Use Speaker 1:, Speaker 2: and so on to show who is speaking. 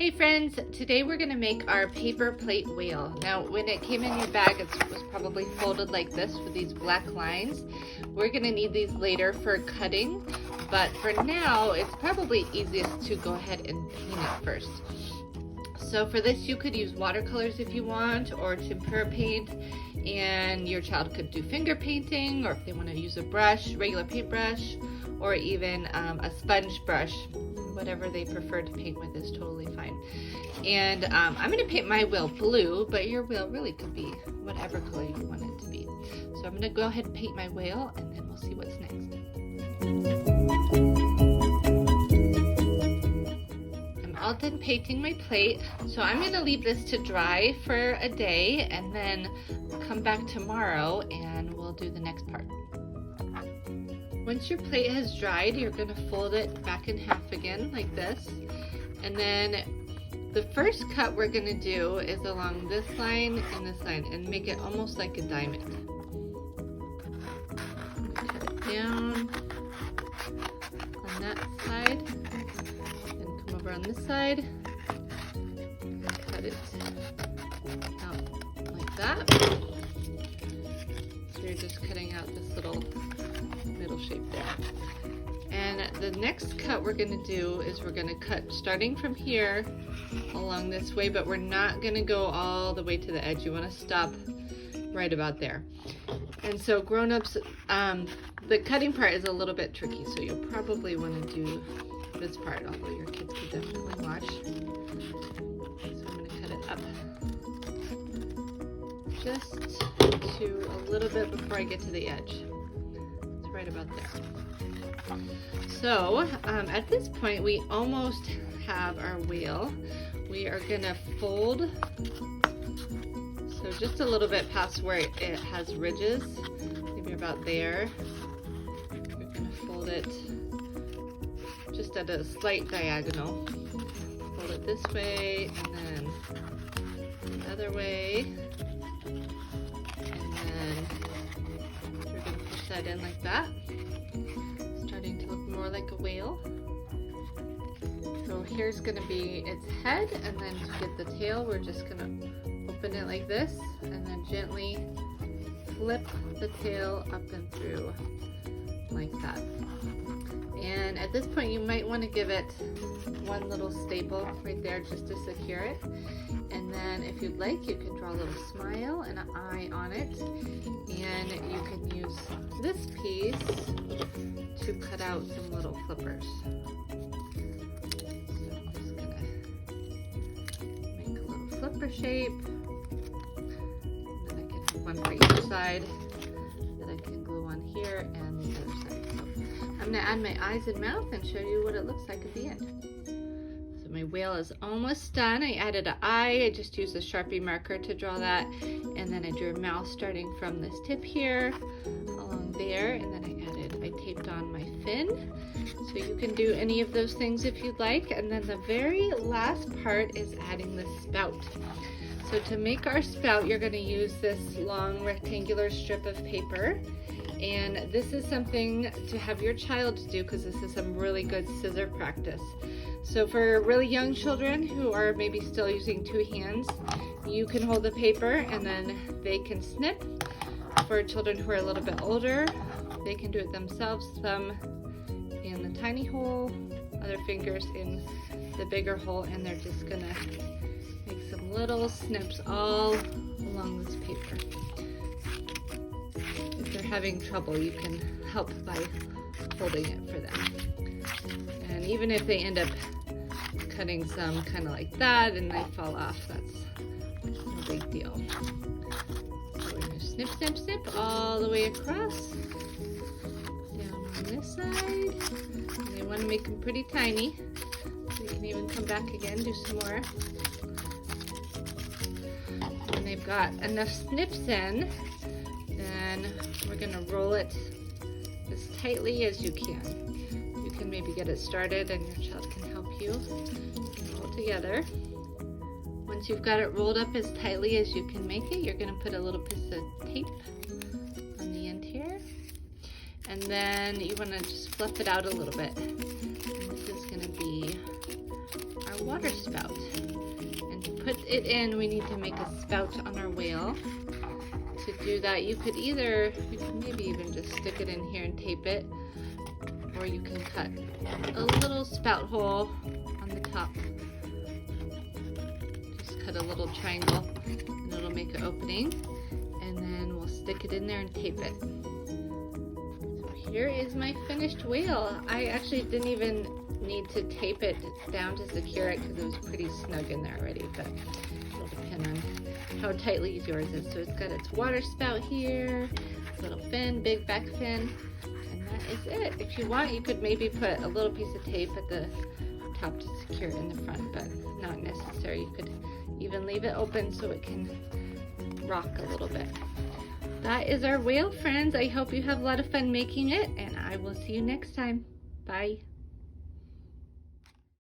Speaker 1: Hey friends, today we're gonna make our paper plate whale. Now when it came in your bag, it was probably folded like this with these black lines. We're gonna need these later for cutting, but for now it's probably easiest to go ahead and paint it first. So for this you could use watercolors if you want, or tempera paint, and your child could do finger painting, or if they want to use a brush, regular paintbrush, or even a sponge brush. Whatever they prefer to paint with is totally fine. And I'm going to paint my whale blue, but your whale really could be whatever color you want it to be. So I'm going to go ahead and paint my whale, and then we'll see what's next. I'm all done painting my plate, so I'm going to leave this to dry for a day, and then come back tomorrow and we'll do the next part. Once your plate has dried, you're going to fold it back in half again like this, and then the first cut we're going to do is along this line and this line, and make it almost like a diamond. Cut it down on that side, then come over on this side, cut it out like that. So you're just cutting out this little middle shape there. And the next cut we're going to do is we're going to cut starting from here along this way, but we're not going to go all the way to the edge. You want to stop right about there. And so grown-ups, the cutting part is a little bit tricky, so you'll probably want to do this part, although your kids could definitely watch. So I'm going to cut it up just to a little bit before I get to the edge. Right about there. So at this point we almost have our whale. We are gonna fold, so just a little bit past where it has ridges, maybe about there. We're gonna fold it just at a slight diagonal. Fold it this way and then the other way, and then that in like that, starting to look more like a whale. So here's going to be its head, and then to get the tail we're just going to open it like this and then gently flip the tail up and through like that. And at this point you might want to give it one little staple right there just to secure it, and then if you'd like you can draw a little smile and an eye on it, and you can use this piece to cut out some little flippers. So I'm just gonna make a little flipper shape, and then I can have one for each side that I can glue on here and the other side. So I'm gonna add my eyes and mouth and show you what it looks like at the end. So my whale is almost done. I added an eye. I just used a Sharpie marker to draw that, and then I drew a mouth starting from this tip here along there, and then I taped on my fin. So you can do any of those things if you'd like. And then the very last part is adding the spout. So to make our spout, you're going to use this long rectangular strip of paper, and this is something to have your child do because this is some really good scissor practice. So for really young children who are maybe still using two hands, you can hold the paper and then they can snip. For children who are a little bit older, they can do it themselves, thumb in the tiny hole, other fingers in the bigger hole, and they're just gonna make some little snips all along this paper. If they're having trouble, you can help by holding it for them. And even if they end up cutting some kind of like that and they fall off, that's no big deal. So we're going to snip, snip, snip all the way across, down on this side. And you want to make them pretty tiny, so you can even come back again, do some more. When they've got enough snips in, then we're going to roll it as tightly as you can. You can maybe get it started and your child can help you roll together. Once you've got it rolled up as tightly as you can make it, you're going to put a little piece of tape on the end here, and then you want to just fluff it out a little bit. And this is going to be our water spout. And to put it in, we need to make a spout on our whale. To do that, you could maybe even just stick it in here and tape it, or you can cut a little spout hole on the top. Just cut a little triangle and it'll make an opening, and then we'll stick it in there and tape it. So here is my finished whale. I actually didn't even need to tape it down to secure it because it was pretty snug in there already, but it'll depend on how tightly yours is. So it's got its water spout here, little fin, big back fin, and that is it. If you want, you could maybe put a little piece of tape at the top to secure it in the front, but not necessary. You could even leave it open so it can rock a little bit. That is our whale, friends. I hope you have a lot of fun making it, and I will see you next time. Bye.